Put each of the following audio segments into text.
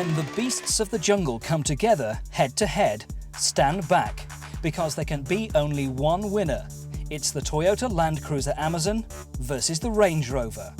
When the beasts of the jungle come together head to head, stand back, because there can be only one winner. It's the Toyota Land Cruiser Amazon versus the Range Rover.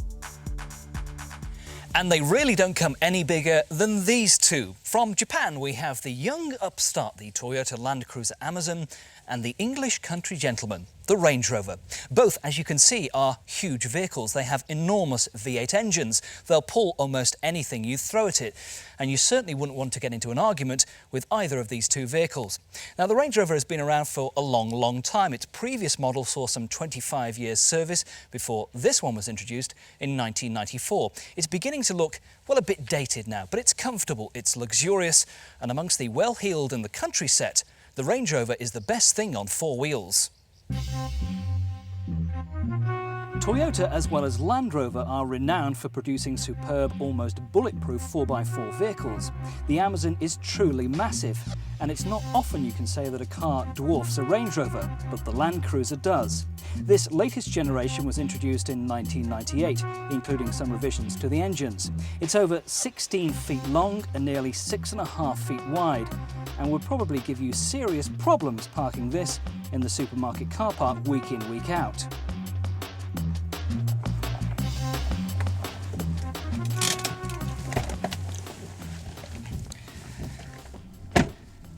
And they really don't come any bigger than these two. From Japan, we have the young upstart, the Toyota Land Cruiser Amazon, and the English country gentleman, the Range Rover. Both, as you can see, are huge vehicles. They have enormous V8 engines. They'll pull almost anything you throw at it, and you certainly wouldn't want to get into an argument with either of these two vehicles. Now, the Range Rover has been around for a long, long time. Its previous model saw some 25 years service before this one was introduced in 1994. It's beginning to look, well, a bit dated now, but it's comfortable, it's luxurious, and amongst the well-heeled in the country set, the Range Rover is the best thing on four wheels. Toyota, as well as Land Rover, are renowned for producing superb, almost bulletproof 4x4 vehicles. The Amazon is truly massive, and it's not often you can say that a car dwarfs a Range Rover, but the Land Cruiser does. This latest generation was introduced in 1998, including some revisions to the engines. It's over 16 feet long and nearly 6.5 feet wide, and would probably give you serious problems parking this in the supermarket car park week in, week out.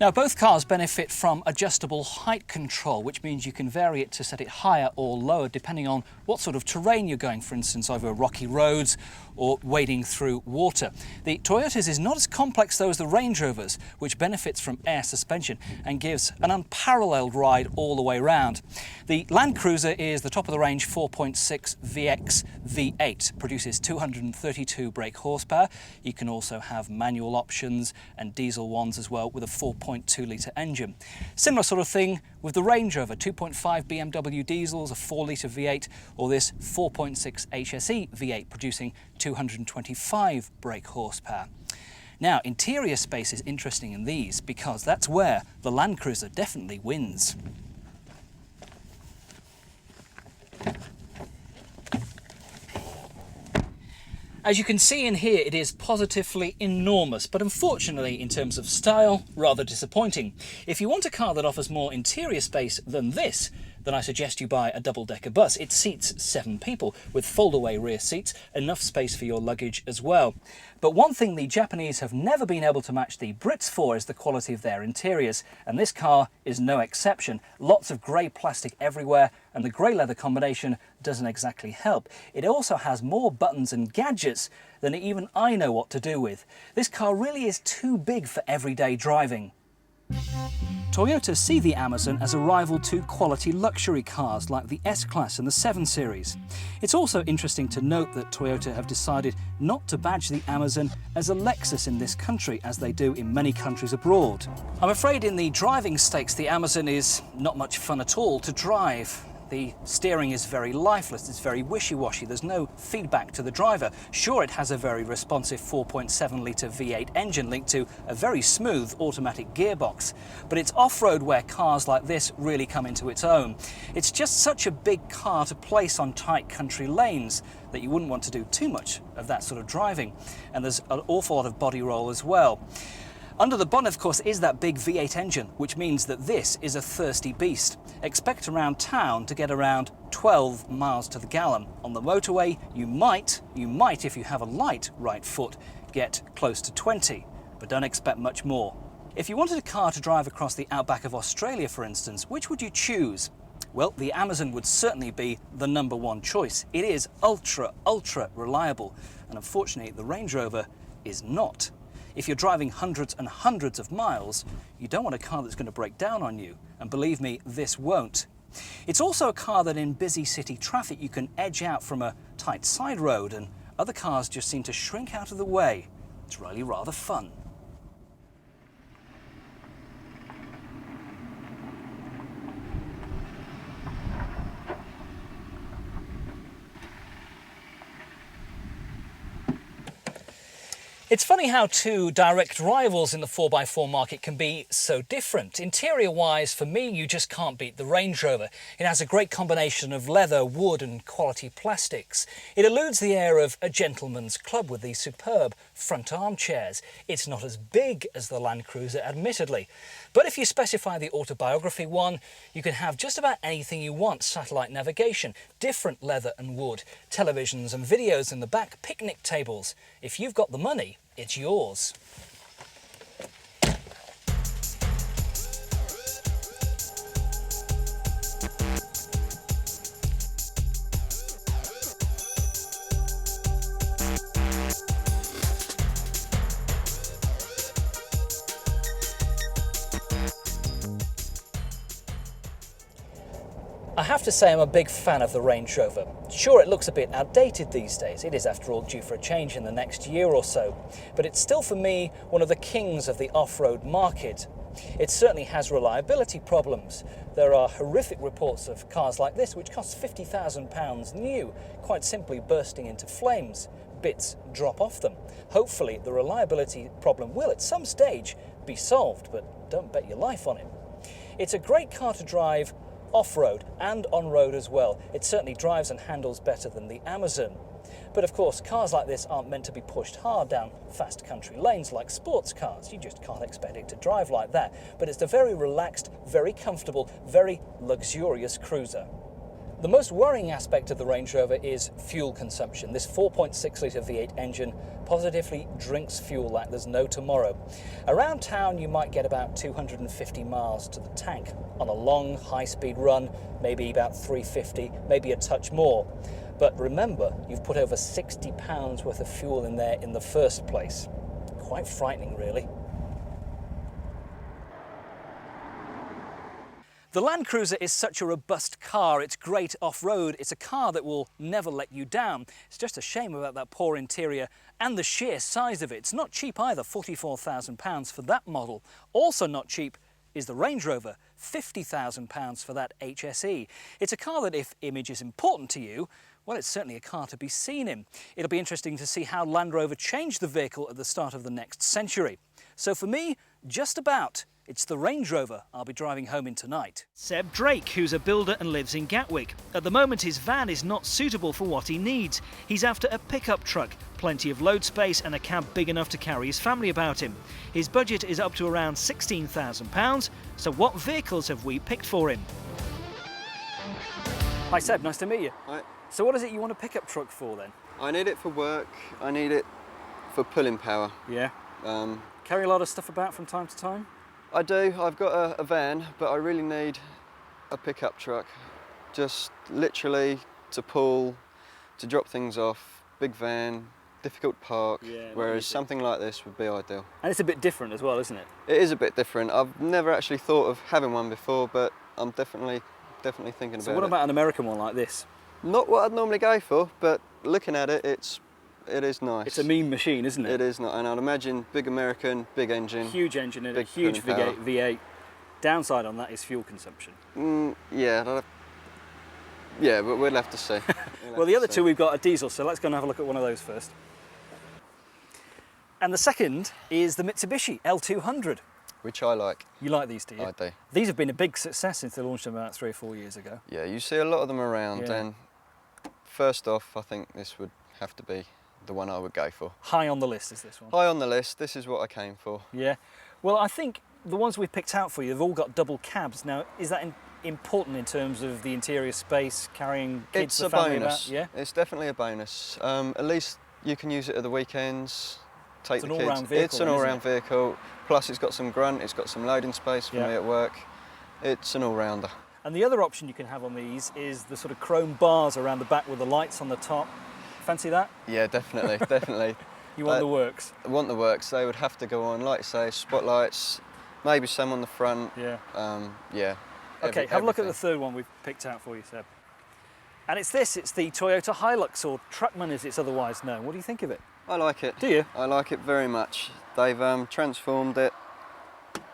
Now, both cars benefit from adjustable height control, which means you can vary it to set it higher or lower depending on what sort of terrain you're going, for instance, over rocky roads or wading through water. The Toyota's is not as complex though as the Range Rover's, which benefits from air suspension and gives an unparalleled ride all the way round. The Land Cruiser is the top of the range 4.6 VX V8, produces 232 brake horsepower. You can also have manual options and diesel ones as well with a 4.2 litre engine. Similar sort of thing with the Range Rover, 2.5 BMW diesels, a 4 litre V8, or this 4.6 HSE V8 producing 225 brake horsepower. Now, interior space is interesting in these because that's where the Land Cruiser definitely wins. As you can see in here, it is positively enormous, but unfortunately, in terms of style, rather disappointing. If you want a car that offers more interior space than this, then I suggest you buy a double-decker bus. It seats 7 people with fold-away rear seats, enough space for your luggage as well. But one thing the Japanese have never been able to match the Brits for is the quality of their interiors, and this car is no exception. Lots of grey plastic everywhere, and the grey leather combination doesn't exactly help. It also has more buttons and gadgets than even I know what to do with. This car really is too big for everyday driving. Toyota see the Amazon as a rival to quality luxury cars like the S-Class and the 7 Series. It's also interesting to note that Toyota have decided not to badge the Amazon as a Lexus in this country, as they do in many countries abroad. I'm afraid in the driving stakes, the Amazon is not much fun at all to drive. The steering is very lifeless, it's very wishy-washy, there's no feedback to the driver. Sure, it has a very responsive 4.7 litre V8 engine linked to a very smooth automatic gearbox, but it's off-road where cars like this really come into its own. It's just such a big car to place on tight country lanes that you wouldn't want to do too much of that sort of driving, and there's an awful lot of body roll as well. Under the bonnet, of course, is that big V8 engine, which means that this is a thirsty beast. Expect around town to get around 12 miles to the gallon. On the motorway, you might, if you have a light right foot, get close to 20, but don't expect much more. If you wanted a car to drive across the outback of Australia, for instance, which would you choose? Well, the Amazon would certainly be the #1 choice. It is ultra reliable, and unfortunately, the Range Rover is not. If you're driving hundreds and hundreds of miles, you don't want a car that's going to break down on you, and believe me, this won't. It's also a car that in busy city traffic you can edge out from a tight side road, and other cars just seem to shrink out of the way. It's really rather fun. It's funny how two direct rivals in the 4x4 market can be so different. Interior-wise, for me, you just can't beat the Range Rover. It has a great combination of leather, wood and quality plastics. It eludes the air of a gentleman's club with these superb front armchairs. It's not as big as the Land Cruiser, admittedly. But if you specify the autobiography one, you can have just about anything you want. Satellite navigation, different leather and wood, televisions and videos in the back, picnic tables. If you've got the money, it's yours. I have to say I'm a big fan of the Range Rover. Sure, it looks a bit outdated these days. It is, after all, due for a change in the next year or so. But it's still, for me, one of the kings of the off-road market. It certainly has reliability problems. There are horrific reports of cars like this, which cost £50,000 new, quite simply bursting into flames. Bits drop off them. Hopefully, the reliability problem will, at some stage, be solved, but don't bet your life on it. It's a great car to drive off-road and on-road as well. It certainly drives and handles better than the Amazon. But of course, cars like this aren't meant to be pushed hard down fast country lanes like sports cars. You just can't expect it to drive like that. But it's a very relaxed, very comfortable, very luxurious cruiser. The most worrying aspect of the Range Rover is fuel consumption. This 4.6 litre V8 engine positively drinks fuel like there's no tomorrow. Around town you might get about 250 miles to the tank. On a long high-speed run, maybe about 350, maybe a touch more. But remember, you've put over £60 worth of fuel in there in the first place. Quite frightening, really. The Land Cruiser is such a robust car. It's great off-road. It's a car that will never let you down. It's just a shame about that poor interior and the sheer size of it. It's not cheap either, £44,000 for that model. Also not cheap is the Range Rover, £50,000 for that HSE. It's a car that, if image is important to you, well, it's certainly a car to be seen in. It'll be interesting to see how Land Rover changed the vehicle at the start of the next century. So for me, just about, it's the Range Rover I'll be driving home in tonight. Seb Drake, who's a builder and lives in Gatwick. At the moment, his van is not suitable for what he needs. He's after a pickup truck, plenty of load space and a cab big enough to carry his family about him. His budget is up to around £16,000, so what vehicles have we picked for him? Hi Seb, nice to meet you. Hi. So what is it you want a pickup truck for then? I need it for work, I need it for pulling power. Yeah. Carry a lot of stuff about from time to time? I do, I've got a van, but I really need a pickup truck. Just literally to pull, to drop things off, big van, difficult to park, whereas something like this would be ideal. And it's a bit different as well, isn't it? It is a bit different. I've never actually thought of having one before, but I'm definitely thinking about it. So what about an American one like this? Not what I'd normally go for, but looking at it, it is nice. It's a mean machine, isn't it? It is not, and I'd imagine big American, big engine. Huge engine in a big huge V8. Downside on that is fuel consumption. Yeah, but we'll have to see. Well, the other two we've got a diesel, so let's go and have a look at one of those first. And the second is the Mitsubishi L200. Which I like. You like these, do you? I do. These have been a big success since they launched them about 3 or 4 years ago. Yeah, you see a lot of them around, and first off, I think this would have to be the one I would go for. High on the list is this one? High on the list, this is what I came for. Yeah. Well, I think the ones we've picked out for you, they've all got double cabs. Now, is that important in terms of the interior space, carrying kids and family bonus. about? Yeah? It's definitely a bonus. At least you can use it at the weekends, take the kids. All-round vehicle. It's an all-round vehicle. Plus it's got some grunt, it's got some loading space for me at work. It's an all-rounder. And the other option you can have on these is the sort of chrome bars around the back with the lights on the top. Fancy that? Yeah, definitely, definitely. You want the works? I want the works. They would have to go on, like you say, spotlights, maybe some on the front. Yeah. Yeah. Okay, have a look at the third one we've picked out for you, Seb. And it's this, it's the Toyota Hilux, or Truckman as it's otherwise known. What do you think of it? I like it. Do you? I like it very much. They've transformed it,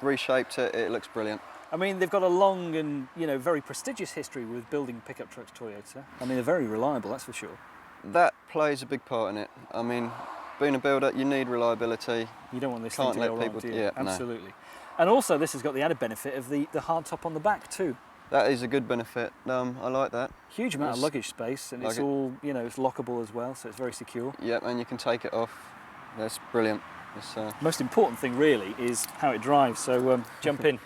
reshaped it, it looks brilliant. I mean, they've got a long and, very prestigious history with building pickup trucks, Toyota. I mean, they're very reliable, that's for sure. That plays a big part in it. I mean, being a builder, you need reliability. You don't want this Can't thing to let go wrong, people- do you? yeah, no. Absolutely. And also, this has got the added benefit of the hard top on the back too. That is a good benefit. I like that. Huge amount of It's luggage space, and it's all, you know, it's lockable as well, so it's very secure. Yep, and you can take it off. That's brilliant. It's, Most important thing really is how it drives, so jump in.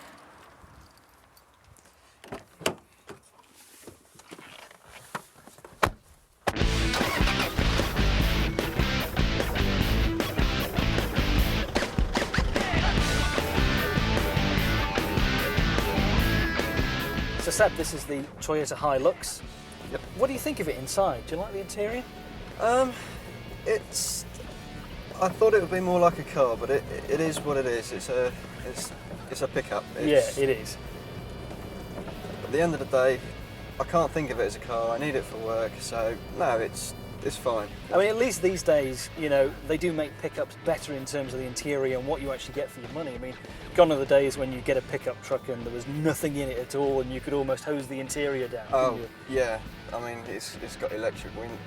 So Seb, this is the Toyota Hilux. Yep. What do you think of it inside? Do you like the interior? it's. I thought it would be more like a car, but it is what it is. It's a pickup. Yeah, it is. At the end of the day, I can't think of it as a car. I need it for work, so no, it's fine. I mean, at least these days, you know, they do make pickups better in terms of the interior and what you actually get for your money. I mean, gone are the days when you get a pickup truck and there was nothing in it at all and you could almost hose the interior down. Oh, yeah. I mean, it's got electric wind.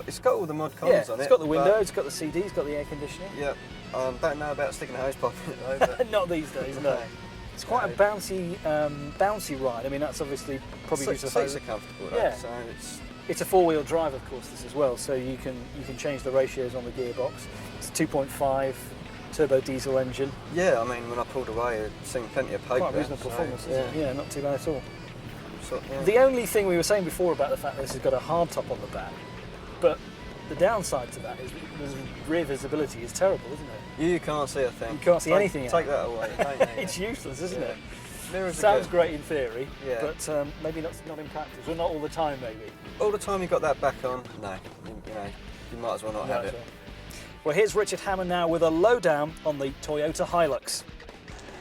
It's got all the mod cons Yeah, on it. it's got the windows, it's got the CD, it's got the air conditioning. Yeah. Don't know about sticking a hose pipe in it though. But Not these days, no. It's quite a bouncy ride. I mean, that's obviously probably due to the fact seats are comfortable though, Yeah. so it's a four-wheel drive, of course, this as well, so you can change the ratios on the gearbox. It's a 2.5 turbo diesel engine. yeah. I mean, when I pulled away, it seemed plenty of poke. Quite there, reasonable so, performance, yeah. isn't it? Yeah, not too bad at all. So, yeah. The only thing we were saying before about the fact that this has got a hard top on the back, but the downside to that is the rear visibility is terrible, isn't it? You can't see a thing. You can't see anything out. Take that away. Don't you? It's useless, isn't Yeah. it? Mirrors are Sounds good. great in theory, Yeah. but maybe not in practice, or not all the time, maybe. All the time you got that back on, no, you know, you might as well not have Might as it. well. Well, here's Richard Hammond now with a lowdown on the Toyota Hilux.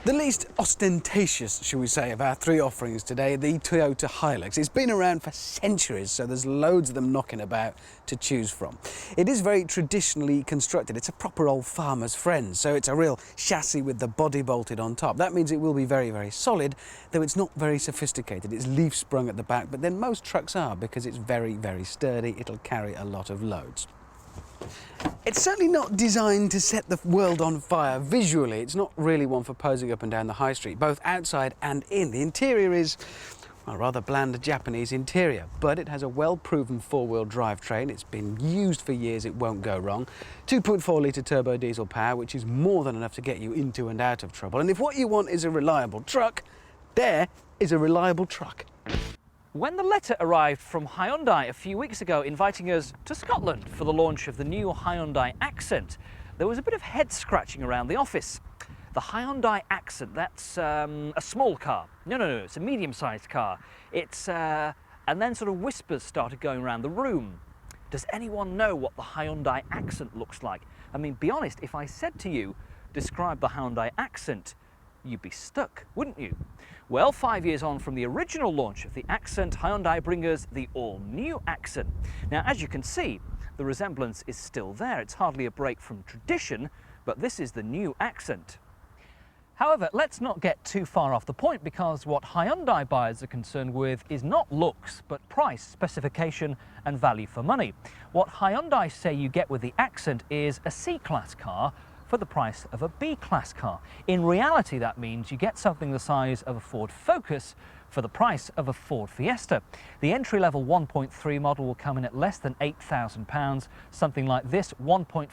The least ostentatious, shall we say, of our three offerings today, the Toyota Hilux. It's been around for centuries, so there's loads of them knocking about to choose from. It is very traditionally constructed. It's a proper old farmer's friend, so it's a real chassis with the body bolted on top. That means it will be very, very solid, though it's not very sophisticated. It's leaf sprung at the back, but then most trucks are because it's very, very sturdy. It'll carry a lot of loads. It's certainly not designed to set the world on fire visually. It's not really one for posing up and down the high street, both outside and in. The interior is a rather bland Japanese interior, but it has a well-proven four-wheel drivetrain. It's been used for years, it won't go wrong. 2.4 litre turbo diesel power, which is more than enough to get you into and out of trouble. And if what you want is a reliable truck, there is a reliable truck. When the letter arrived from Hyundai a few weeks ago inviting us to Scotland for the launch of the new Hyundai Accent, there was a bit of head scratching around the office. The Hyundai Accent, that's a small car. No, it's a medium-sized car. And then sort of whispers started going around the room. Does anyone know what the Hyundai Accent looks like? I mean, be honest, if I said to you, describe the Hyundai Accent, you'd be stuck, wouldn't you? Well, 5 years on from the original launch of the Accent, Hyundai bring us the all-new Accent. Now, as you can see, the resemblance is still there. It's hardly a break from tradition, but this is the new Accent. However, let's not get too far off the point, because what Hyundai buyers are concerned with is not looks, but price, specification and value for money. What Hyundai say you get with the Accent is a C-Class car for the price of a B-Class car. In reality, that means you get something the size of a Ford Focus for the price of a Ford Fiesta. The entry-level 1.3 model will come in at less than £8,000. Something like this 1.5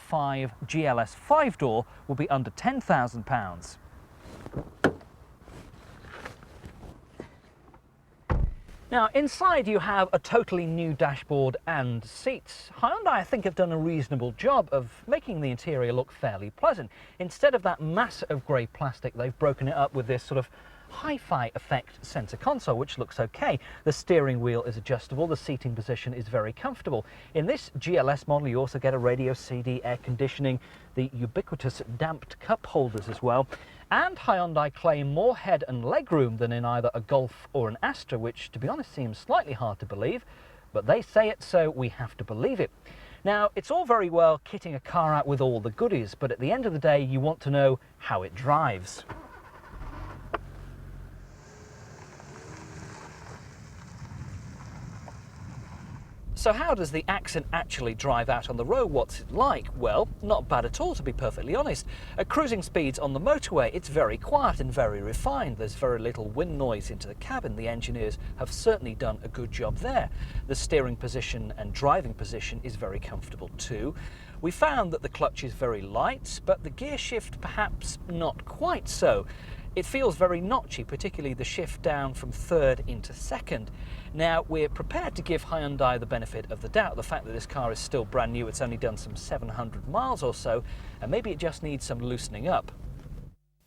GLS 5-door will be under £10,000. Now, inside you have a totally new dashboard and seats. Hyundai, I think, have done a reasonable job of making the interior look fairly pleasant. Instead of that mass of grey plastic, they've broken it up with this sort of hi-fi effect centre console, which looks okay. The steering wheel is adjustable, the seating position is very comfortable. In this GLS model, you also get a radio CD, air conditioning, the ubiquitous damped cup holders as well. And Hyundai claim more head and legroom than in either a Golf or an Astra, which, to be honest, seems slightly hard to believe, but they say it, so we have to believe it. Now, it's all very well kitting a car out with all the goodies, but at the end of the day, you want to know how it drives. So how does the Accent actually drive out on the road? What's it like? Well, not bad at all, to be perfectly honest. At cruising speeds on the motorway, it's very quiet and very refined. There's very little wind noise into the cabin. The engineers have certainly done a good job there. The steering position and driving position is very comfortable too. We found that the clutch is very light, but the gear shift perhaps not quite so. It feels very notchy, particularly the shift down from third into second. Now, we're prepared to give Hyundai the benefit of the doubt. The fact that this car is still brand new, it's only done some 700 miles or so, and maybe it just needs some loosening up.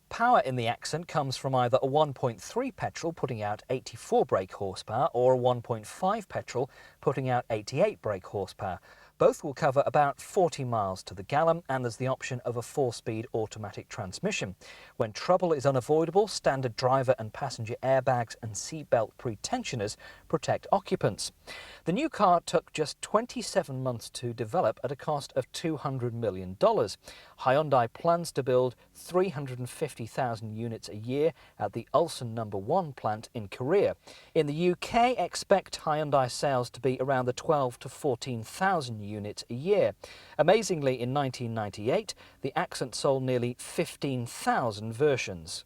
Power in the Accent comes from either a 1.3 petrol putting out 84 brake horsepower or a 1.5 petrol putting out 88 brake horsepower. Both will cover about 40 miles to the gallon, and there's the option of a 4-speed automatic transmission. When trouble is unavoidable, standard driver and passenger airbags and seatbelt pretensioners protect occupants. The new car took just 27 months to develop at a cost of $200 million. Hyundai plans to build 350,000 units a year at the Ulsan No. 1 plant in Korea. In the UK, expect Hyundai sales to be around the 12 to 14,000 units a year. Amazingly, in 1998, the Accent sold nearly 15,000 versions.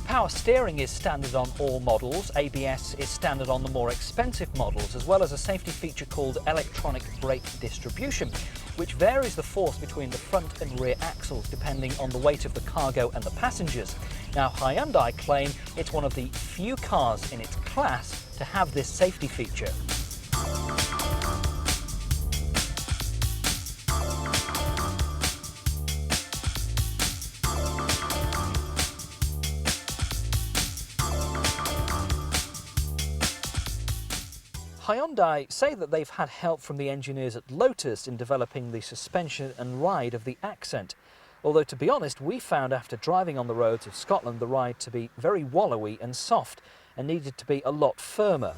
Power steering is standard on all models. ABS is standard on the more expensive models, as well as a safety feature called electronic brake distribution, which varies the force between the front and rear axles depending on the weight of the cargo and the passengers. Now, Hyundai claim it's one of the few cars in its class to have this safety feature. Hyundai say that they've had help from the engineers at Lotus in developing the suspension and ride of the Accent. Although, to be honest, we found after driving on the roads of Scotland the ride to be very wallowy and soft and needed to be a lot firmer.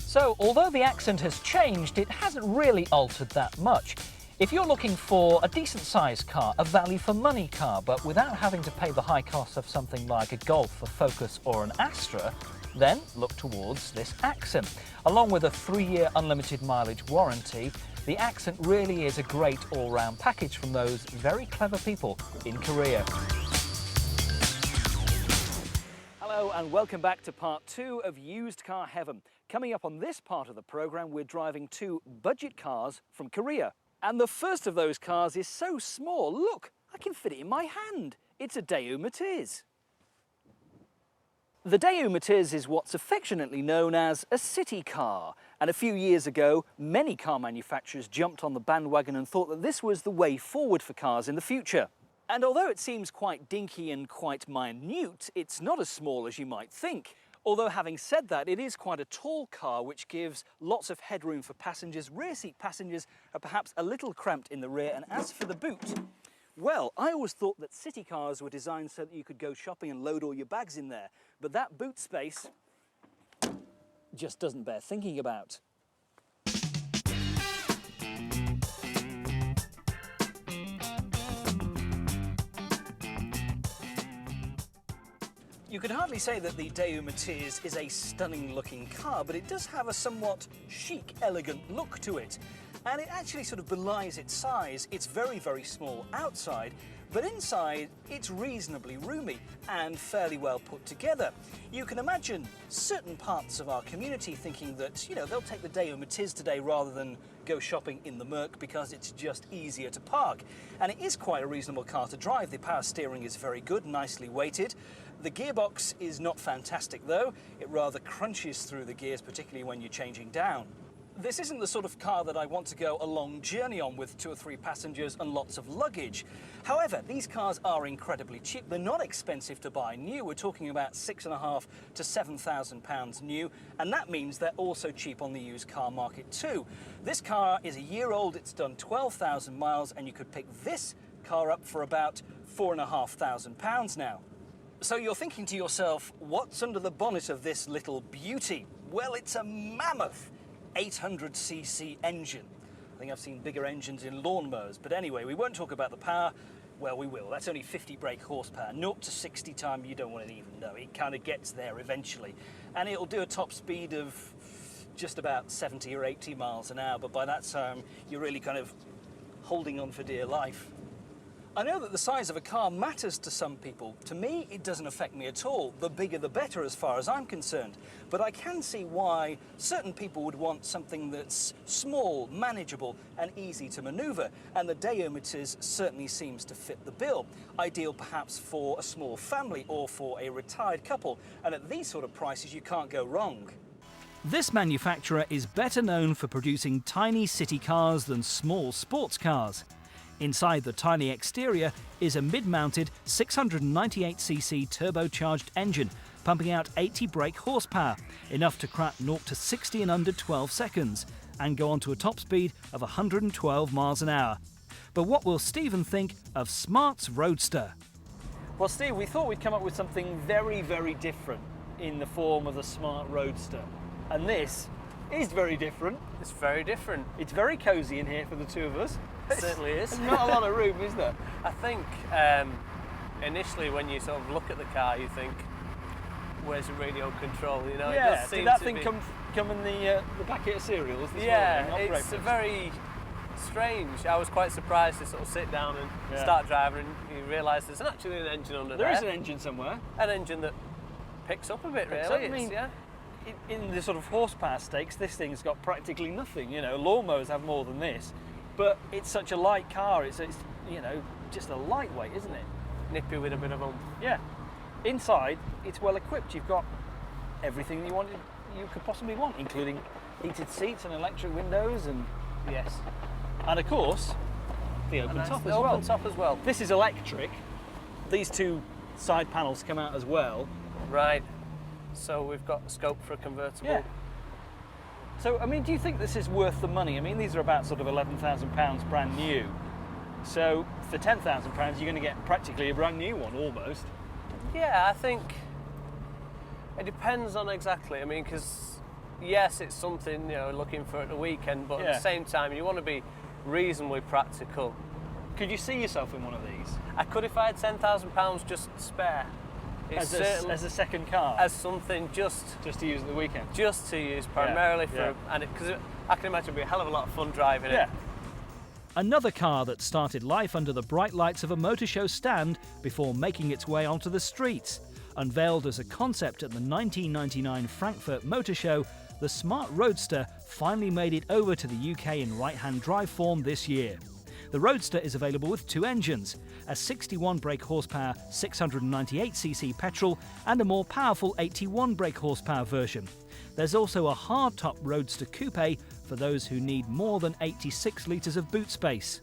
So, although the Accent has changed, it hasn't really altered that much. If you're looking for a decent-sized car, a value-for-money car, but without having to pay the high cost of something like a Golf, a Focus or an Astra, then look towards this Accent. Along with a 3-year unlimited mileage warranty, the Accent really is a great all-round package from those very clever people in Korea. Hello and welcome back to part 2 of Used Car Heaven. Coming up on this part of the programme, we're driving 2 budget cars from Korea. And the first of those cars is so small, look, I can fit it in my hand. It's a Daewoo Matiz. The Daewoo Matiz is what's affectionately known as a city car. And a few years ago, many car manufacturers jumped on the bandwagon and thought that this was the way forward for cars in the future. And although it seems quite dinky and quite minute, it's not as small as you might think. Although having said that, it is quite a tall car which gives lots of headroom for passengers. Rear seat passengers are perhaps a little cramped in the rear, and as for the boot, well, I always thought that city cars were designed so that you could go shopping and load all your bags in there. But that boot space just doesn't bear thinking about. You could hardly say that the Daewoo Matiz is a stunning looking car, but it does have a somewhat chic, elegant look to it. And it actually sort of belies its size. It's very, very small outside, but inside it's reasonably roomy and fairly well put together. You can imagine certain parts of our community thinking that, you know, they'll take the Daewoo Matiz today rather than go shopping in the Merc because it's just easier to park. And it is quite a reasonable car to drive. The power steering is very good, nicely weighted. The gearbox is not fantastic though. It rather crunches through the gears, particularly when you're changing down. This isn't the sort of car that I want to go a long journey on with 2 or 3 passengers and lots of luggage. However, these cars are incredibly cheap. They're not expensive to buy new. We're talking about £6,500 to £7,000 new, and that means they're also cheap on the used car market too. This car is a year old, it's done 12,000 miles, and you could pick this car up for about £4,500 now. So you're thinking to yourself, what's under the bonnet of this little beauty? Well, it's a mammoth 800cc engine. I think I've seen bigger engines in lawnmowers, but anyway, we won't talk about the power. Well, we will. That's only 50 brake horsepower. 0 to 60 time, you don't want to even know. It kind of gets there eventually. And it'll do a top speed of just about 70 or 80 miles an hour, but by that time, you're really kind of holding on for dear life. I know that the size of a car matters to some people. To me, it doesn't affect me at all. The bigger the better as far as I'm concerned. But I can see why certain people would want something that's small, manageable and easy to manoeuvre. And the Daewoo Matiz certainly seems to fit the bill. Ideal perhaps for a small family or for a retired couple. And at these sort of prices, you can't go wrong. This manufacturer is better known for producing tiny city cars than small sports cars. Inside the tiny exterior is a mid-mounted 698cc turbocharged engine, pumping out 80 brake horsepower, enough to crack 0 to 60 in under 12 seconds, and go on to a top speed of 112 miles an hour. But what will Stephen think of Smart's Roadster? Well, Steve, we thought we'd come up with something very, very different in the form of the Smart Roadster. And this is very different. It's very different. It's very cosy in here for the two of us. It certainly is. There's not a lot of room, is there? I think initially when you sort of look at the car, you think, where's the radio control? You know, Yeah, it does seem did that to thing be... come in the packet of cereals this Yeah, morning? it's a very strange. I was quite surprised to sort of sit down and start driving and you realise there's actually an engine under there. There is an engine somewhere. An engine that picks up a bit, really. I mean, in the sort of horsepower stakes, this thing's got practically nothing. You know, lawnmowers have more than this, but it's such a light car. It's you know, just a lightweight, isn't it? Nippy with a bit of Yeah. Inside, it's well equipped. You've got everything you could possibly want, including heated seats and electric windows, and yes, of course, the open top as well. Open top as well. This is electric. These two side panels come out as well. Right. So we've got scope for a convertible. Yeah. So, I mean, do you think this is worth the money? I mean, these are about sort of £11,000 brand new. So, for £10,000, you're going to get practically a brand new one, almost. Yeah, I think it depends on exactly. I mean, because yes, it's something, you know, looking for at the weekend, but at the same time, you want to be reasonably practical. Could you see yourself in one of these? I could if I had £10,000 just spare. As a second car? As something just to use at the weekend? Just to use primarily for, and because I can imagine it'd be a hell of a lot of fun driving it. Another car that started life under the bright lights of a motor show stand before making its way onto the streets. Unveiled as a concept at the 1999 Frankfurt Motor Show, the Smart Roadster finally made it over to the UK in right-hand drive form this year. The Roadster is available with 2 engines, a 61 brake horsepower 698cc petrol and a more powerful 81 brake horsepower version. There's also a hardtop Roadster Coupe for those who need more than 86 litres of boot space.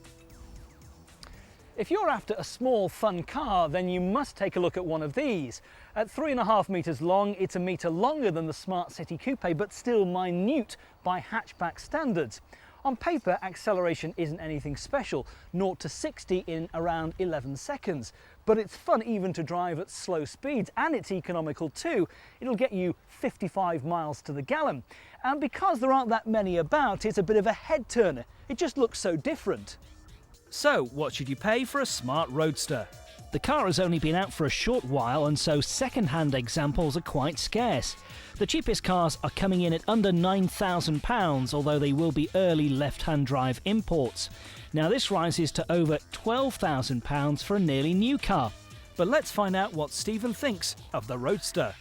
If you're after a small, fun car, then you must take a look at one of these. At 3.5 metres long, it's a metre longer than the Smart City Coupe, but still minute by hatchback standards. On paper, acceleration isn't anything special, 0 to 60 in around 11 seconds. But it's fun even to drive at slow speeds, and it's economical too. It'll get you 55 miles to the gallon. And because there aren't that many about, it's a bit of a head turner. It just looks so different. So, what should you pay for a Smart Roadster? The car has only been out for a short while, and so second-hand examples are quite scarce. The cheapest cars are coming in at under £9,000, although they will be early left-hand drive imports. Now this rises to over £12,000 for a nearly new car. But let's find out what Stephen thinks of the Roadster.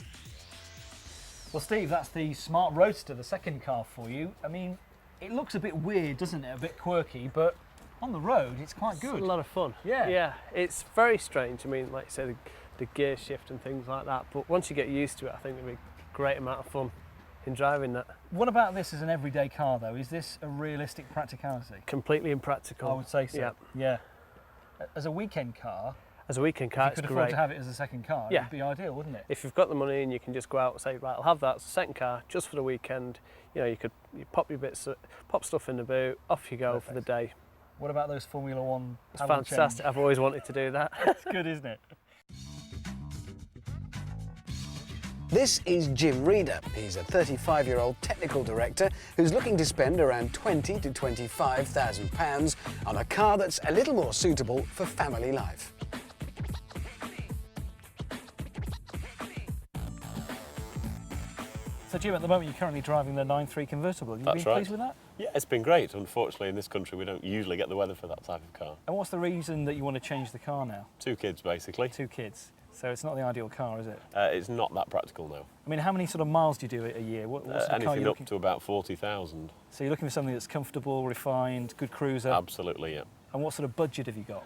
Well, Steve, that's the Smart Roadster, the second car for you. I mean, it looks a bit weird, doesn't it? A bit quirky, but on the road, it's quite good. It's a lot of fun. Yeah. Yeah, it's very strange. I mean, like you say, the gear shift and things like that. But once you get used to it, I think it'll be a great amount of fun. in driving that. What about this as an everyday car, though? Is this a realistic practicality? Completely impractical. I would say so. Yeah. Yeah. As a weekend car, As a weekend car, if you it's could great. afford to have it as a second car, Yeah. it would be ideal, wouldn't it? If you've got the money and you can just go out and say, right, I'll have that as a second car just for the weekend. You know, you pop your bits, pop stuff in the boot, off you go for the day. What about those Formula One? It's fantastic. I've always wanted to do that. It's good, isn't it? This is Jim Reeder. He's a 35-year-old technical director who's looking to spend around £20,000 to £25,000 on a car that's a little more suitable for family life. So Jim, at the moment you're currently driving the 9.3 convertible. Have you been pleased with that? Yeah, it's been great. Unfortunately, in this country, we don't usually get the weather for that type of car. And what's the reason that you want to change the car now? 2 kids, basically. 2 kids. So it's not the ideal car, is it? It's not that practical, no. I mean, how many sort of miles do you do a year? What sort of car are Anything you up looking? to about 40,000. So you're looking for something that's comfortable, refined, good cruiser. Absolutely, yeah. And what sort of budget have you got?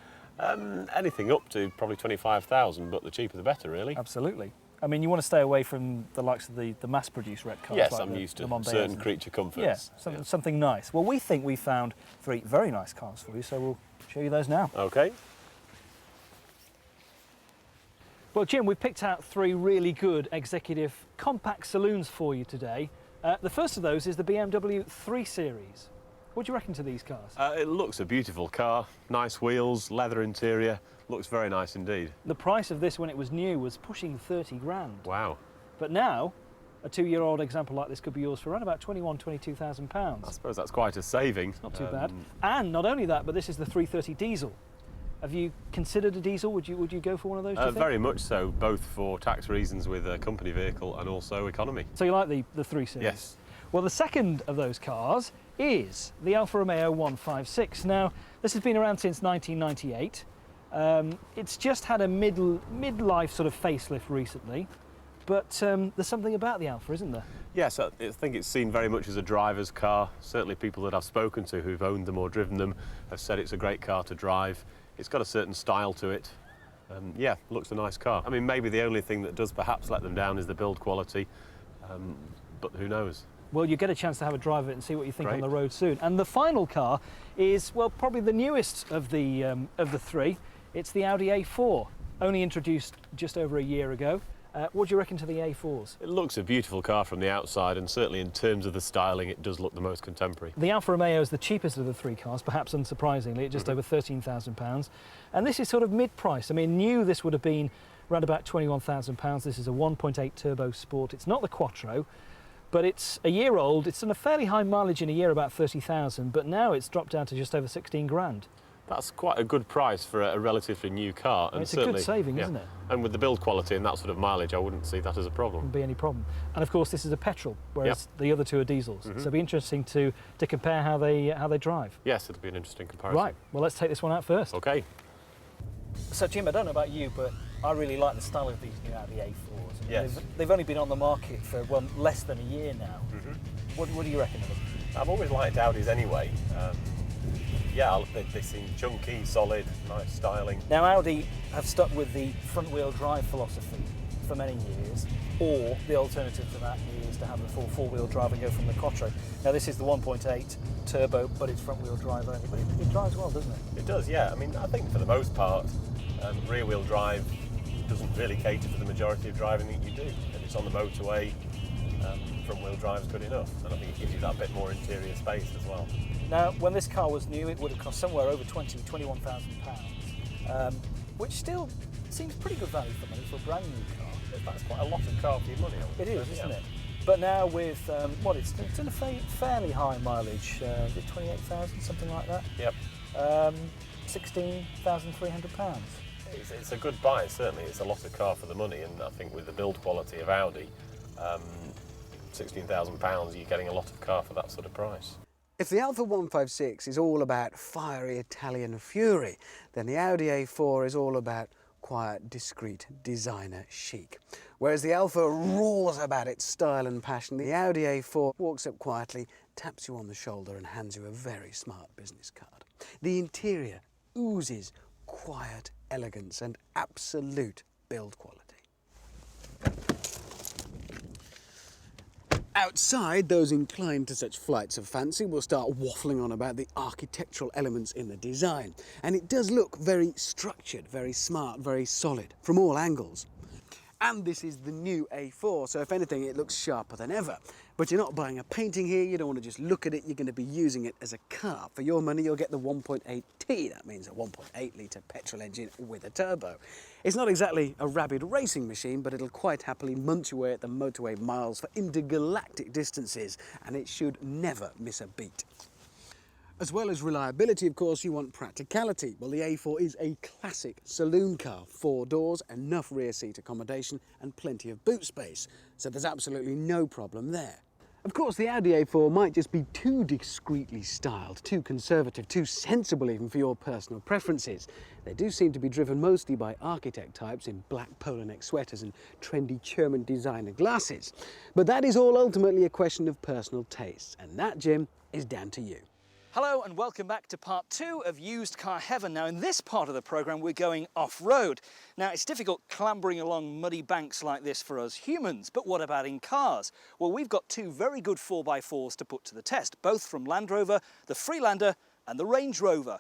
Anything up to probably 25,000, but the cheaper the better, really. Absolutely. I mean, you want to stay away from the likes of the mass-produced rep cars. Yes, like I'm the used to Mondayos certain and- creature comforts. Yeah, something nice. Well, we think we found 3 very nice cars for you, so we'll show you those now. Okay. Well, Jim, we've picked out 3 really good executive compact saloons for you today. The first of those is the BMW 3 Series. What do you reckon to these cars? It looks a beautiful car. Nice wheels, leather interior. Looks very nice indeed. The price of this when it was new was pushing 30 grand. Wow. But now, a 2-year-old example like this could be yours for around about £22,000. I suppose that's quite a saving. Not too bad. And not only that, but this is the 330 diesel. Have you considered a diesel? Would you go for one of those, do you think? Very much so, both for tax reasons with a company vehicle and also economy. So you like the 3 Series? Yes. Well, the second of those cars is the Alfa Romeo 156. Now, this has been around since 1998. It's just had a midlife sort of facelift recently, but there's something about the Alfa, isn't there? Yes, I think it's seen very much as a driver's car. Certainly people that I've spoken to who've owned them or driven them have said it's a great car to drive. It's got a certain style to it. Yeah, looks a nice car. I mean, maybe the only thing that does perhaps let them down is the build quality, but who knows? Well, you get a chance to have a drive of it and see what you think on Great. the road soon. And the final car is, well, probably the newest of the 3. It's the Audi A4, only introduced just over a year ago. What do you reckon to the A4s? It looks a beautiful car from the outside, and certainly in terms of the styling, it does look the most contemporary. The Alfa Romeo is the cheapest of the 3 cars, perhaps unsurprisingly, at just over £13,000. And this is sort of mid-price. I mean, new this would have been around about £21,000. This is a 1.8 turbo sport. It's not the Quattro, but it's a year old. It's done a fairly high mileage in a year, about 30,000, but now it's dropped down to just over 16 grand. That's quite a good price for a relatively new car. And It's a good saving, isn't it? And with the build quality and that sort of mileage, I wouldn't see that as a problem. Wouldn't be any problem. And of course, this is a petrol, whereas the other 2 are diesels. So it'll be interesting to compare how they drive. Yes, it'll be an interesting comparison. Right, well, let's take this one out first. Okay. So, Jim, I don't know about you, but I really like the style of these new Audi A4s. I mean, Yes. they've only been on the market for, well, less than a year now. What do you reckon of them? I've always liked Audis anyway. Yeah, they seem chunky, solid, nice styling. Now, Audi have stuck with the front-wheel drive philosophy for many years, or the alternative to that is to have the full four-wheel drive and go from the Quattro. Now, this is the 1.8 turbo, but it's front-wheel drive only. But it drives well, doesn't it? It does, yeah. I mean, I think for the most part, rear-wheel drive doesn't really cater for the majority of driving that you do. If it's on the motorway, front-wheel drive is good enough, and I think it gives you that bit more interior space as well. Now, when this car was new, it would have cost somewhere over £21,000, which still seems pretty good value for money for a brand new car. That's quite a lot of car for your money. It is, isn't it? But now with, it's done a fairly high mileage, is it 28,000, something like that? Yep. £16,300. It's a good buy, certainly. It's a lot of car for the money, and I think with the build quality of Audi, £16,000, you're getting a lot of car for that sort of price. If the Alfa 156 is all about fiery Italian fury, then the Audi A4 is all about quiet, discreet designer chic. Whereas the Alfa roars about its style and passion, the Audi A4 walks up quietly, taps you on the shoulder and hands you a very smart business card. The interior oozes quiet elegance and absolute build quality. Outside, those inclined to such flights of fancy will start waffling on about the architectural elements in the design. And it does look very structured, very smart, very solid from all angles. And this is the new A4, so if anything, it looks sharper than ever. But you're not buying a painting here, you don't want to just look at it, you're going to be using it as a car. For your money, you'll get the 1.8T, that means a 1.8 litre petrol engine with a turbo. It's not exactly a rabid racing machine, but it'll quite happily munch away at the motorway miles for intergalactic distances, and it should never miss a beat. As well as reliability, of course, you want practicality. Well, the A4 is a classic saloon car. 4 doors, enough rear seat accommodation and plenty of boot space. So there's absolutely no problem there. Of course, the Audi A4 might just be too discreetly styled, too conservative, too sensible even for your personal preferences. They do seem to be driven mostly by architect types in black polo neck sweaters and trendy German designer glasses. But that is all ultimately a question of personal taste, and that, Jim, is down to you. Hello and welcome back to part 2 of Used Car Heaven. Now in this part of the programme we're going off-road. Now it's difficult clambering along muddy banks like this for us humans, but what about in cars? Well, we've got 2 very good 4x4s to put to the test, both from Land Rover, the Freelander and the Range Rover.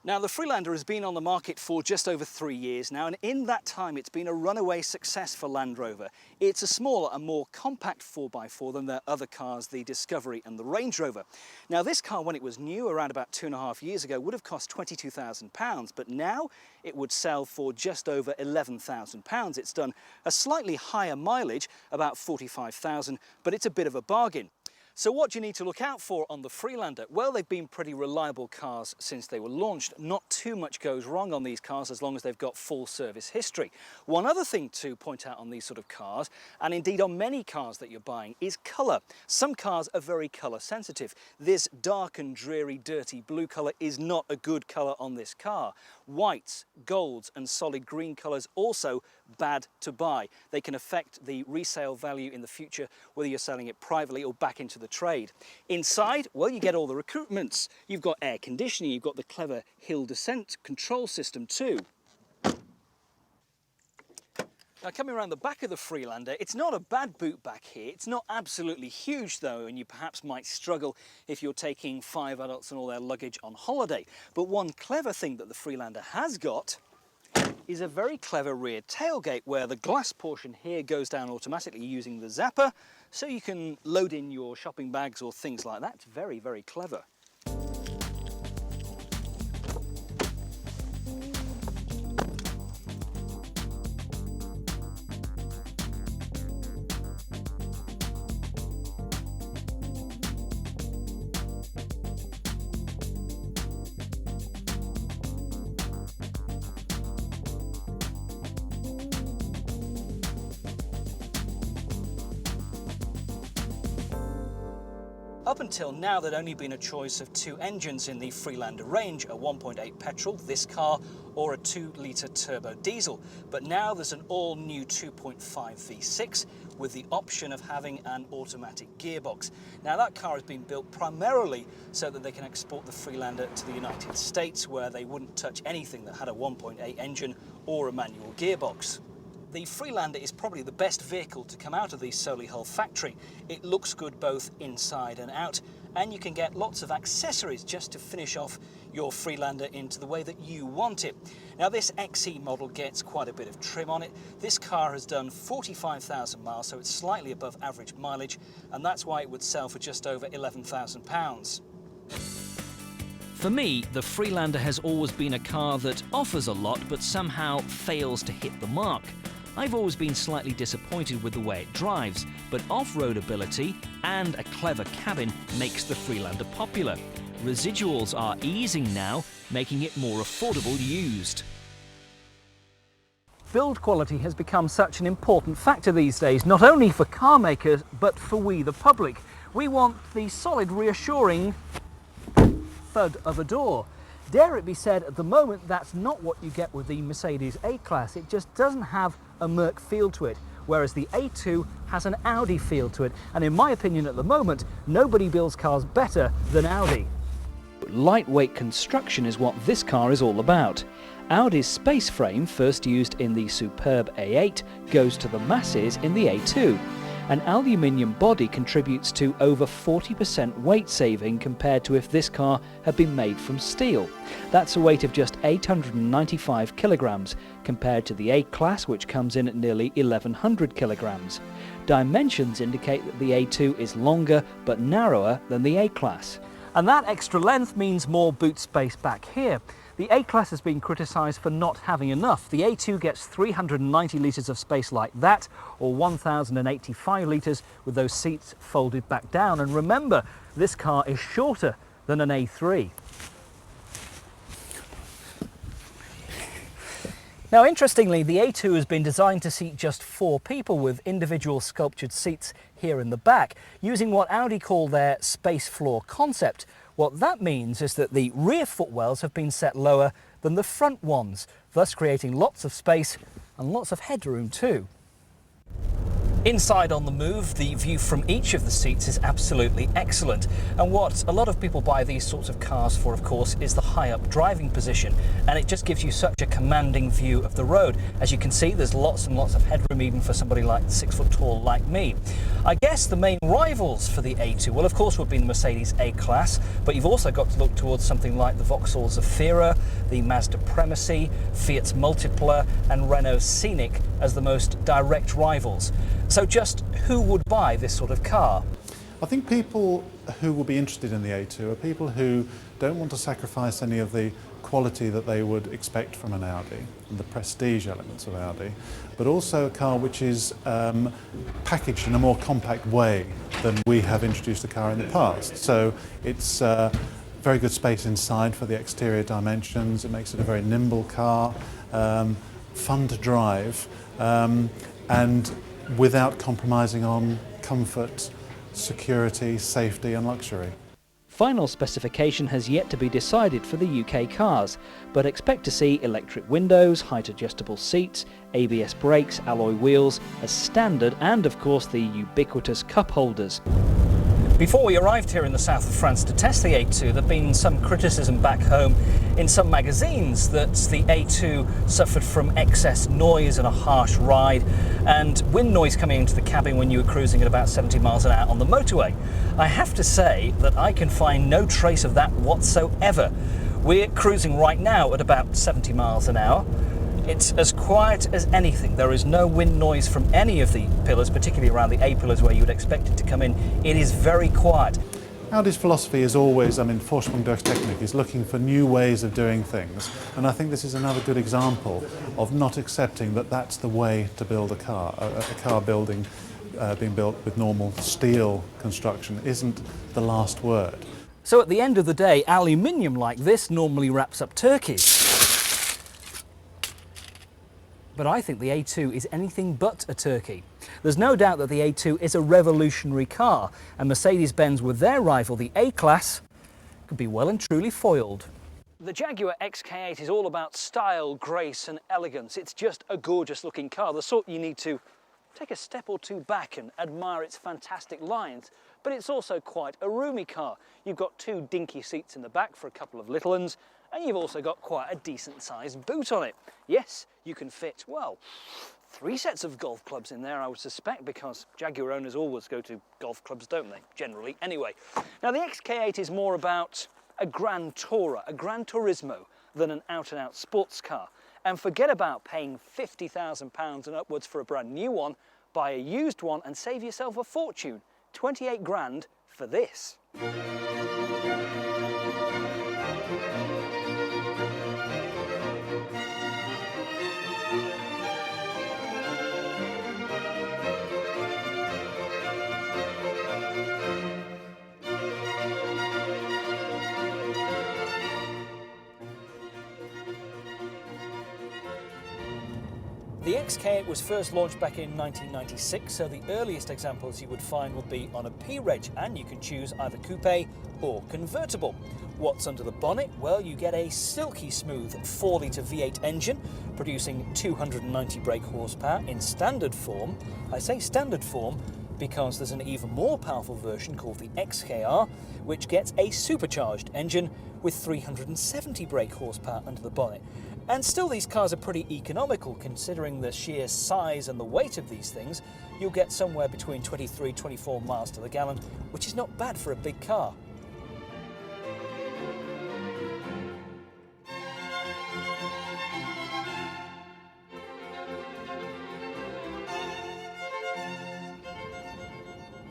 Now the Freelander has been on the market for just over 3 years now, and in that time it's been a runaway success for Land Rover. It's a smaller and more compact 4x4 than their other cars, the Discovery and the Range Rover. Now this car, when it was new around about 2.5 years ago, would have cost £22,000, but now it would sell for just over £11,000. It's done a slightly higher mileage, about 45,000, but it's a bit of a bargain. So what do you need to look out for on the Freelander? Well, they've been pretty reliable cars since they were launched. Not too much goes wrong on these cars as long as they've got full service history. One other thing to point out on these sort of cars, and indeed on many cars that you're buying, is colour. Some cars are very colour sensitive. This dark and dreary, dirty blue colour is not a good colour on this car. Whites, golds and solid green colours also bad to buy. They can affect the resale value in the future, whether you're selling it privately or back into the trade. Inside, well, you get all the recruitments. You've got air conditioning, you've got the clever hill descent control system too. Now coming around the back of the Freelander, it's not a bad boot back here. It's not absolutely huge though, and you perhaps might struggle if you're taking 5 adults and all their luggage on holiday. But one clever thing that the Freelander has got is a very clever rear tailgate where the glass portion here goes down automatically using the zapper, so you can load in your shopping bags or things like that. It's very, very clever. Up until now, there'd only been a choice of 2 engines in the Freelander range, a 1.8 petrol, this car, or a 2-litre turbo diesel. But now there's an all-new 2.5 V6 with the option of having an automatic gearbox. Now that car has been built primarily so that they can export the Freelander to the United States, where they wouldn't touch anything that had a 1.8 engine or a manual gearbox. The Freelander is probably the best vehicle to come out of the Solihull factory. It looks good both inside and out, and you can get lots of accessories just to finish off your Freelander into the way that you want it. Now this XE model gets quite a bit of trim on it. This car has done 45,000 miles, so it's slightly above average mileage, and that's why it would sell for just over £11,000. For me, the Freelander has always been a car that offers a lot but somehow fails to hit the mark. I've always been slightly disappointed with the way it drives, but off-road ability and a clever cabin makes the Freelander popular. Residuals are easing now, making it more affordable used. Build quality has become such an important factor these days, not only for car makers, but for we the public. We want the solid, reassuring thud of a door. Dare it be said, at the moment, that's not what you get with the Mercedes A-Class. It just doesn't have a Merc feel to it, whereas the A2 has an Audi feel to it. And in my opinion, at the moment, nobody builds cars better than Audi. Lightweight construction is what this car is all about. Audi's space frame, first used in the superb A8, goes to the masses in the A2. An aluminium body contributes to over 40% weight saving compared to if this car had been made from steel. That's a weight of just 895 kilograms compared to the A-Class, which comes in at nearly 1100 kilograms. Dimensions indicate that the A2 is longer but narrower than the A-Class. And that extra length means more boot space back here. The A-Class has been criticised for not having enough. The A2 gets 390 litres of space like that, or 1,085 litres with those seats folded back down. And remember, this car is shorter than an A3. Now, interestingly, the A2 has been designed to seat just 4 people with individual sculptured seats here in the back, using what Audi call their space floor concept. What that means is that the rear footwells have been set lower than the front ones, thus creating lots of space and lots of headroom too. Inside on the move, the view from each of the seats is absolutely excellent. And what a lot of people buy these sorts of cars for, of course, is the high-up driving position. And it just gives you such a commanding view of the road. As you can see, there's lots and lots of headroom even for somebody like 6 foot tall like me. I guess the main rivals for the A2, well, of course, would be the Mercedes A-Class, but you've also got to look towards something like the Vauxhall Zafira, the Mazda Premacy, Fiat's Multipla, and Renault's Scenic as the most direct rivals. So just who would buy this sort of car? I think people who will be interested in the A2 are people who don't want to sacrifice any of the quality that they would expect from an Audi and the prestige elements of Audi, but also a car which is packaged in a more compact way than we have introduced the car in the past. So it's very good space inside for the exterior dimensions. It makes it a very nimble car, fun to drive, and without compromising on comfort, security, safety and luxury. Final specification has yet to be decided for the UK cars, but expect to see electric windows, height adjustable seats, ABS brakes, alloy wheels as standard, and of course the ubiquitous cup holders. Before we arrived here in the south of France to test the A2, there'd been some criticism back home in some magazines that the A2 suffered from excess noise and a harsh ride, and wind noise coming into the cabin when you were cruising at about 70 miles an hour on the motorway. I have to say that I can find no trace of that whatsoever. We're cruising right now at about 70 miles an hour. It's as quiet as anything. There is no wind noise from any of the pillars, particularly around the A-pillars where you would expect it to come in. It is very quiet. Audi's philosophy is always, Forschung durch Technik is looking for new ways of doing things, and I think this is another good example of not accepting that that's the way to build a car. A car being built with normal steel construction isn't the last word. So at the end of the day, aluminium like this normally wraps up turkeys. But I think the A2 is anything but a turkey. There's no doubt that the A2 is a revolutionary car, and Mercedes-Benz with their rival, the A-Class, could be well and truly foiled. The Jaguar XK8 is all about style, grace and elegance. It's just a gorgeous looking car, the sort you need to take a step or two back and admire its fantastic lines. But it's also quite a roomy car. You've got 2 dinky seats in the back for a couple of little ones, and you've also got quite a decent sized boot on it. Yes, you can fit, well, 3 sets of golf clubs in there, I would suspect, because Jaguar owners always go to golf clubs, don't they? Generally, anyway. Now, the XK8 is more about a Grand Tourer, a Gran Turismo, than an out-and-out sports car. And forget about paying £50,000 and upwards for a brand new one. Buy a used one and save yourself a fortune. 28 grand for this. The XK8 was first launched back in 1996, so the earliest examples you would find would be on a P-Reg, and you can choose either coupe or convertible. What's under the bonnet? Well, you get a silky smooth 4-litre V8 engine producing 290 brake horsepower in standard form. I say standard form because there's an even more powerful version called the XKR, which gets a supercharged engine with 370 brake horsepower under the bonnet. And still, these cars are pretty economical considering the sheer size and the weight of these things. you'll get somewhere between 23-24 miles to the gallon, which is not bad for a big car.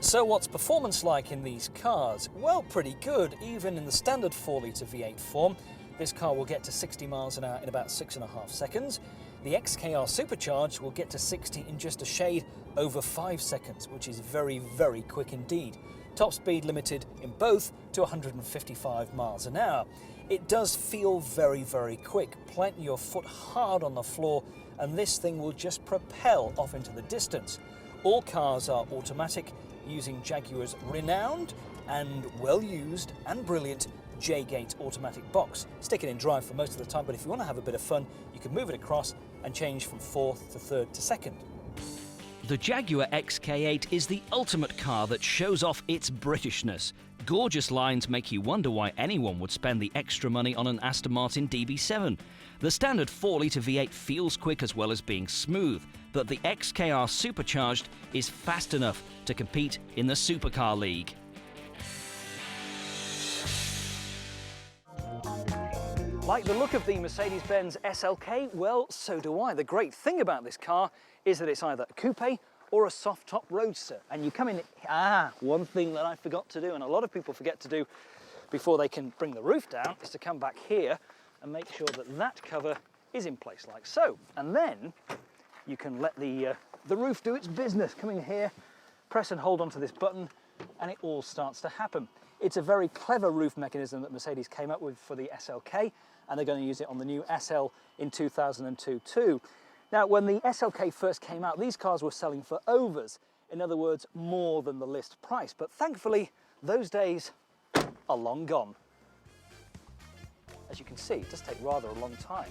So what's performance like in these cars? Well, pretty good. Even in the standard 4-litre V8 form, this car will get to 60 miles an hour in about 6.5 seconds. The XKR Supercharged will get to 60 in just a shade over 5 seconds, which is very, very quick indeed. Top speed limited in both to 155 miles an hour. It does feel very, very quick. Plant your foot hard on the floor and this thing will just propel off into the distance. All cars are automatic, using Jaguar's renowned and well-used and brilliant J-Gate automatic box. Stick it in drive for most of the time, but if you want to have a bit of fun, you can move it across and change from 4th to 3rd to 2nd. The Jaguar XK8 is the ultimate car that shows off its Britishness. Gorgeous lines make you wonder why anyone would spend the extra money on an Aston Martin DB7. The standard 4-litre V8 feels quick as well as being smooth, but the XKR Supercharged is fast enough to compete in the supercar league. Like the look of the Mercedes-Benz SLK? Well, so do I. The great thing about this car is that it's either a coupe or a soft-top roadster. And you come in, one thing that I forgot to do, and a lot of people forget to do before they can bring the roof down, is to come back here and make sure that that cover is in place like so. And then you can let the roof do its business. Come in here, press and hold onto this button, and it all starts to happen. It's a very clever roof mechanism that Mercedes came up with for the SLK, and they're going to use it on the new SL in 2002 too. Now, when the SLK first came out, these cars were selling for overs. In other words, more than the list price. But thankfully, those days are long gone. As you can see, it does take rather a long time.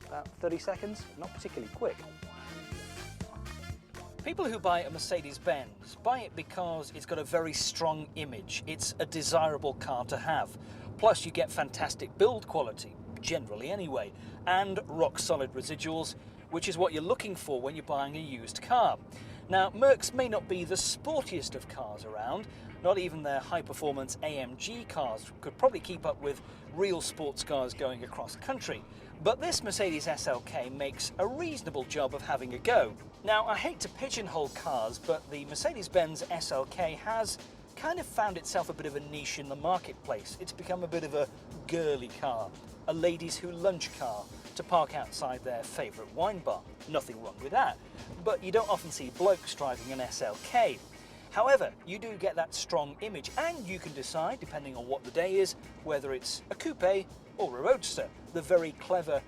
About 30 seconds, not particularly quick. People who buy a Mercedes-Benz buy it because it's got a very strong image. It's a desirable car to have. Plus you get fantastic build quality, generally anyway, and rock-solid residuals, which is what you're looking for when you're buying a used car. Now, Mercs may not be the sportiest of cars around. Not even their high-performance AMG cars could probably keep up with real sports cars going across country. But this Mercedes SLK makes a reasonable job of having a go. Now, I hate to pigeonhole cars, but the Mercedes-Benz SLK has kind of found itself a bit of a niche in the marketplace. It's become a bit of a girly car, a ladies who lunch car to park outside their favourite wine bar. Nothing wrong with that, but you don't often see blokes driving an SLK. However, you do get that strong image, and you can decide, depending on what the day is, whether it's a coupe or a roadster. The very clever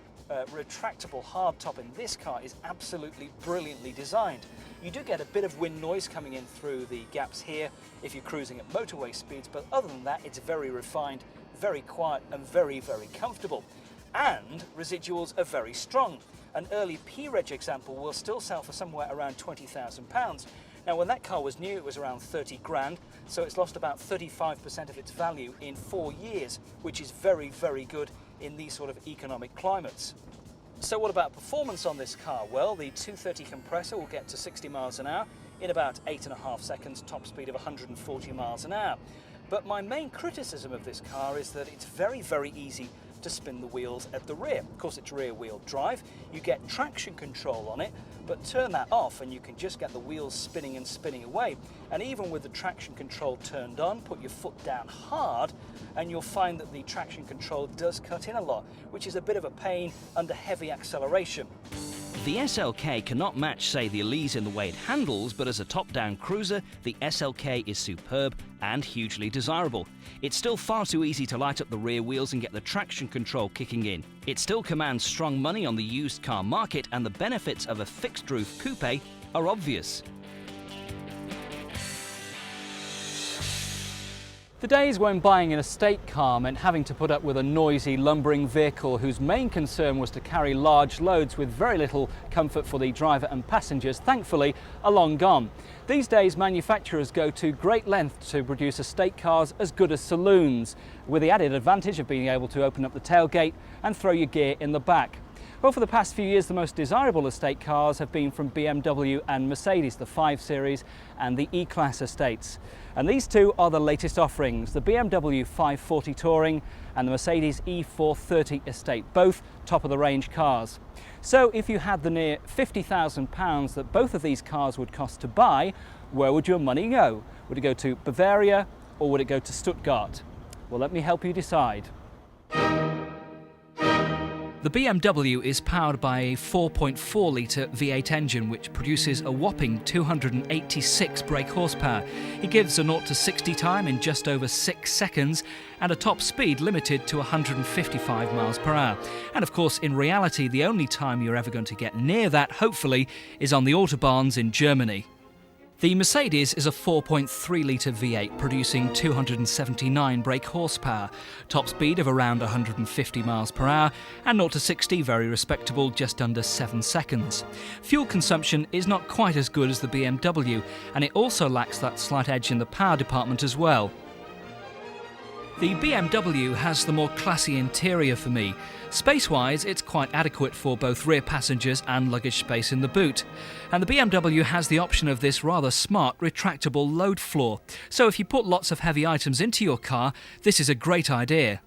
retractable hardtop in this car is absolutely brilliantly designed. You do get a bit of wind noise coming in through the gaps here if you're cruising at motorway speeds, but other than that, it's very refined, very quiet, and very, very comfortable. And residuals are very strong. An early P-Reg example will still sell for somewhere around £20,000. Now, when that car was new, it was around 30 grand, so it's lost about 35% of its value in 4 years, which is very, very good in these sort of economic climates. So what about performance on this car? Well, the 230 compressor will get to 60 miles an hour in about 8.5 seconds, top speed of 140 miles an hour. But my main criticism of this car is that it's very, very easy to spin the wheels at the rear. Of course, it's rear-wheel drive. You get traction control on it, but turn that off and you can just get the wheels spinning and spinning away. And even with the traction control turned on, put your foot down hard and you'll find that the traction control does cut in a lot, which is a bit of a pain under heavy acceleration. The SLK cannot match, say, the Elise in the way it handles, but as a top-down cruiser, the SLK is superb and hugely desirable. It's still far too easy to light up the rear wheels and get the traction control kicking in. It still commands strong money on the used car market, and the benefits of a fixed-roof coupe are obvious. The days when buying an estate car meant having to put up with a noisy, lumbering vehicle whose main concern was to carry large loads with very little comfort for the driver and passengers, thankfully, are long gone. These days, manufacturers go to great lengths to produce estate cars as good as saloons, with the added advantage of being able to open up the tailgate and throw your gear in the back. Well, for the past few years, the most desirable estate cars have been from BMW and Mercedes, the 5 Series and the E-Class estates. And these two are the latest offerings, the BMW 540 Touring and the Mercedes E430 estate, both top-of-the-range cars. So if you had the near £50,000 that both of these cars would cost to buy, where would your money go? Would it go to Bavaria or would it go to Stuttgart? Well, let me help you decide. The BMW is powered by a 4.4-litre V8 engine which produces a whopping 286 brake horsepower. It gives a 0 to 60 time in just over 6 seconds and a top speed limited to 155 miles per hour. And of course, in reality, the only time you're ever going to get near that, hopefully, is on the autobahns in Germany. The Mercedes is a 4.3-litre V8 producing 279 brake horsepower, top speed of around 150 miles per hour, and 0 to 60 very respectable, just under 7 seconds. Fuel consumption is not quite as good as the BMW, and it also lacks that slight edge in the power department as well. The BMW has the more classy interior for me. Space-wise, it's quite adequate for both rear passengers and luggage space in the boot. And the BMW has the option of this rather smart retractable load floor. So if you put lots of heavy items into your car, this is a great idea.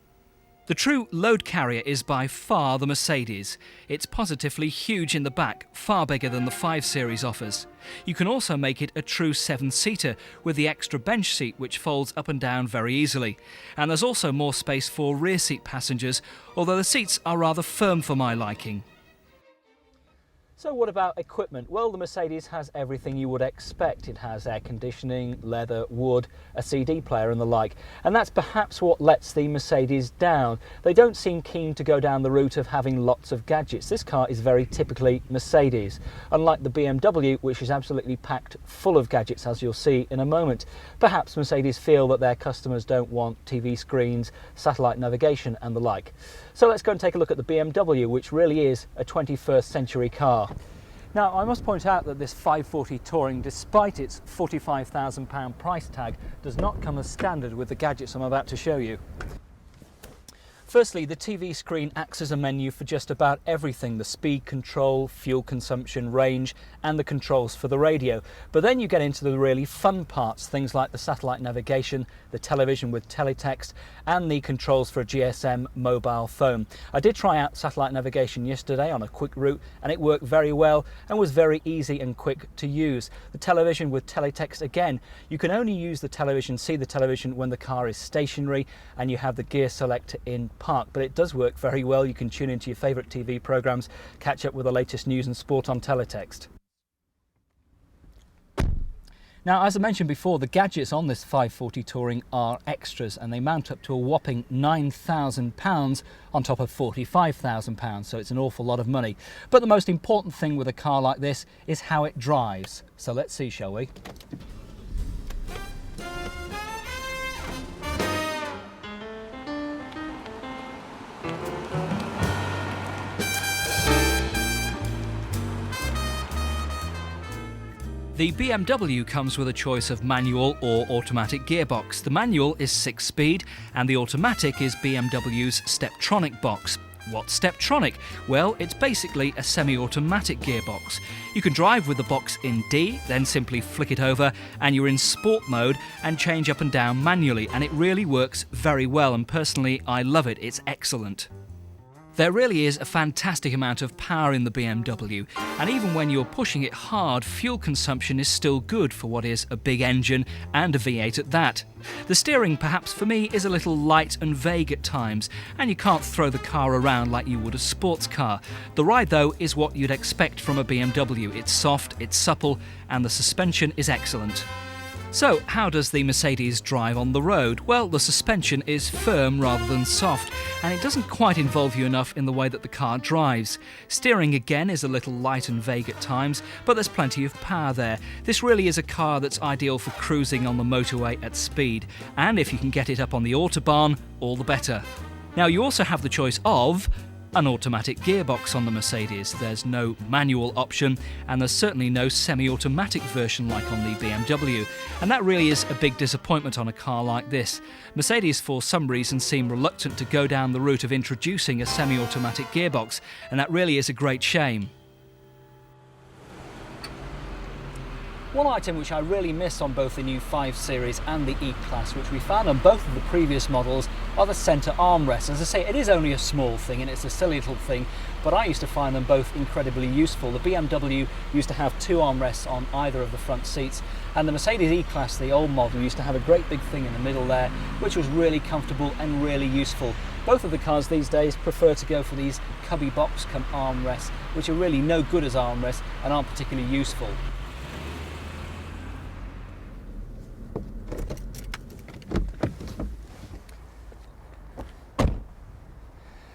The true load carrier is by far the Mercedes. It's positively huge in the back, far bigger than the 5 Series offers. You can also make it a true 7-seater with the extra bench seat which folds up and down very easily. And there's also more space for rear seat passengers, although the seats are rather firm for my liking. So what about equipment? Well, the Mercedes has everything you would expect. It has air conditioning, leather, wood, a CD player and the like. And that's perhaps what lets the Mercedes down. They don't seem keen to go down the route of having lots of gadgets. This car is very typically Mercedes, unlike the BMW, which is absolutely packed full of gadgets, as you'll see in a moment. Perhaps Mercedes feel that their customers don't want TV screens, satellite navigation and the like. So let's go and take a look at the BMW, which really is a 21st century car. Now, I must point out that this 540 Touring, despite its £45,000 price tag, does not come as standard with the gadgets I'm about to show you. Firstly, the TV screen acts as a menu for just about everything: the speed control, fuel consumption, range, and the controls for the radio. But then you get into the really fun parts, things like the satellite navigation, the television with teletext, and the controls for a GSM mobile phone. I did try out satellite navigation yesterday on a quick route, and it worked very well and was very easy and quick to use. The television with teletext, again, you can only use the television, see the television when the car is stationary, and you have the gear selector in park, but it does work very well. You can tune into your favourite TV programmes, catch up with the latest news and sport on teletext. Now, as I mentioned before, the gadgets on this 540 Touring are extras, and they mount up to a whopping £9,000 on top of £45,000, so it's an awful lot of money. But the most important thing with a car like this is how it drives. So let's see, shall we? The BMW comes with a choice of manual or automatic gearbox. The manual is 6-speed and the automatic is BMW's Steptronic box. What's Steptronic? Well, it's basically a semi-automatic gearbox. You can drive with the box in D, then simply flick it over and you're in sport mode and change up and down manually, and it really works very well, and personally I love it. It's excellent. There really is a fantastic amount of power in the BMW, and even when you're pushing it hard, fuel consumption is still good for what is a big engine and a V8 at that. The steering, perhaps for me, is a little light and vague at times, and you can't throw the car around like you would a sports car. The ride, though, is what you'd expect from a BMW. It's soft, it's supple, and the suspension is excellent. So, how does the Mercedes drive on the road? Well, the suspension is firm rather than soft, and it doesn't quite involve you enough in the way that the car drives. Steering, again, is a little light and vague at times, but there's plenty of power there. This really is a car that's ideal for cruising on the motorway at speed, and if you can get it up on the autobahn, all the better. Now, you also have the choice of an automatic gearbox on the Mercedes. There's no manual option, and there's certainly no semi-automatic version like on the BMW. And that really is a big disappointment on a car like this. Mercedes, for some reason, seem reluctant to go down the route of introducing a semi-automatic gearbox, and that really is a great shame. One item which I really miss on both the new 5 Series and the E-Class, which we found on both of the previous models, are the centre armrests. As I say, it is only a small thing and it's a silly little thing, but I used to find them both incredibly useful. The BMW used to have 2 armrests on either of the front seats, and the Mercedes E-Class, the old model, used to have a great big thing in the middle there, which was really comfortable and really useful. Both of the cars these days prefer to go for these cubby box come armrests, which are really no good as armrests and aren't particularly useful.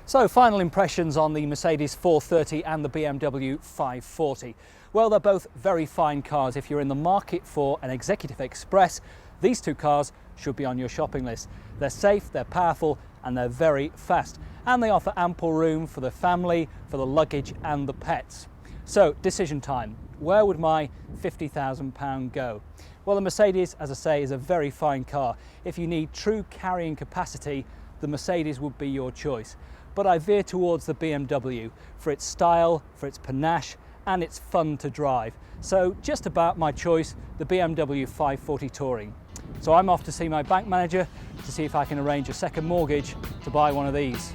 So, final impressions on the Mercedes 430 and the BMW 540. Well, they're both very fine cars. If you're in the market for an executive express, these 2 cars should be on your shopping list. They're safe, they're powerful, and they're very fast. And they offer ample room for the family, for the luggage and the pets. So, decision time. Where would my £50,000 go? Well, the Mercedes, as I say, is a very fine car. If you need true carrying capacity, the Mercedes would be your choice. But I veer towards the BMW for its style, for its panache, and it's fun to drive. So just about my choice, the BMW 540 Touring. So I'm off to see my bank manager to see if I can arrange a second mortgage to buy one of these.